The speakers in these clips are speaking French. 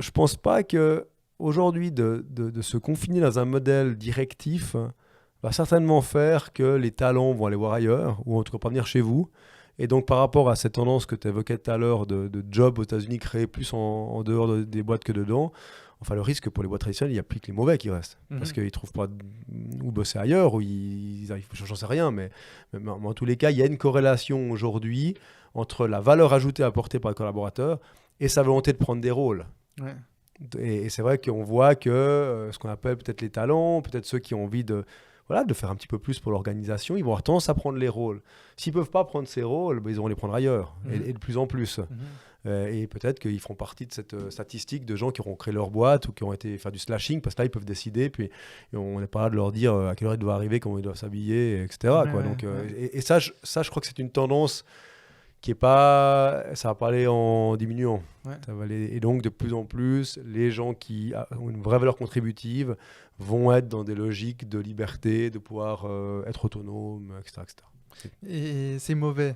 je pense pas que aujourd'hui de se confiner dans un modèle directif va certainement faire que les talents vont aller voir ailleurs, ou en tout cas pas venir chez vous. Et donc par rapport à cette tendance que tu évoquais tout à l'heure de job aux États-Unis créés plus en dehors des boîtes que dedans, enfin le risque pour les boîtes traditionnelles, il n'y a plus que les mauvais qui restent. Parce qu'ils ne trouvent pas où bosser ailleurs, ou ils arrivent, j'en sais rien, mais en tous les cas, il y a une corrélation aujourd'hui entre la valeur ajoutée apportée par le collaborateur et sa volonté de prendre des rôles. Ouais. Et c'est vrai qu'on voit que ce qu'on appelle peut-être les talents, peut-être ceux qui ont envie voilà, de faire un petit peu plus pour l'organisation, ils vont avoir tendance à prendre les rôles. S'ils ne peuvent pas prendre ces rôles, ben, ils vont les prendre ailleurs, et de plus en plus. Et peut-être qu'ils feront partie de cette statistique de gens qui auront créé leur boîte ou qui ont été faire du slashing, parce que là, ils peuvent décider, puis on n'est pas là de leur dire à quelle heure ils doivent arriver, comment ils doivent s'habiller, etc. Quoi. Donc, et ça, je crois que c'est une tendance qui est pas, ça va pas aller en diminuant. Ouais. Ça va aller, et donc de plus en plus, les gens qui ont une vraie valeur contributive vont être dans des logiques de liberté, de pouvoir être autonome, etc., etc. Et c'est mauvais.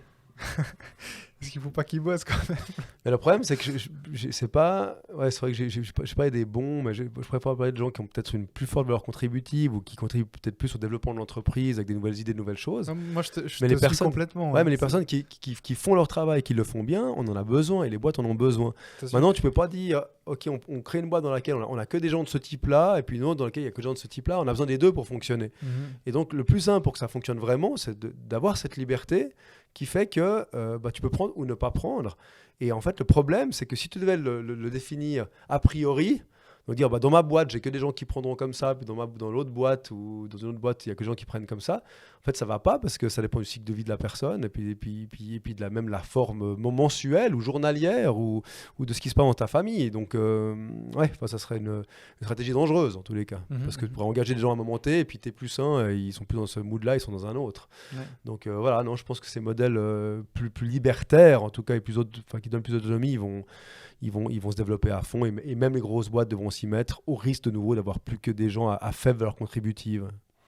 Parce qu'il ne faut pas qu'ils bossent quand même. Mais le problème, c'est que c'est pas. Ouais, c'est vrai que j'ai pas des bons, mais je préfère parler de gens qui ont peut-être une plus forte valeur contributive ou qui contribuent peut-être plus au développement de l'entreprise avec des nouvelles idées, de nouvelles choses. Non, moi, je te les suis complètement. Ouais, mais les personnes qui font leur travail, qui le font bien, on en a besoin et les boîtes en ont besoin. Maintenant, tu peux pas dire, OK, on crée une boîte dans laquelle on a que des gens de ce type-là et puis une autre dans laquelle il y a que des gens de ce type-là. On a besoin des deux pour fonctionner. Et donc, le plus simple pour que ça fonctionne vraiment, c'est d'avoir cette liberté qui fait que tu peux prendre ou ne pas prendre. Et en fait, le problème, c'est que si tu devais le définir a priori, donc dire dans ma boîte, j'ai que des gens qui prendront comme ça, puis dans l'autre boîte ou dans une autre boîte, il y a que des gens qui prennent comme ça. En fait, ça va pas parce que ça dépend du cycle de vie de la personne et puis de même la forme mensuelle ou journalière ou de ce qui se passe dans ta famille. Donc, ça serait une stratégie dangereuse en tous les cas. Parce que tu pourrais engager des gens à un moment T et puis t'es plus un, ils sont plus dans ce mood-là, ils sont dans un autre. Ouais. Donc voilà, non, je pense que ces modèles plus libertaires, en tout cas, et qui donnent plus d'autonomie, ils vont se développer à fond et même les grosses boîtes devront s'y mettre au risque de nouveau d'avoir plus que des gens à faible valeur contributive.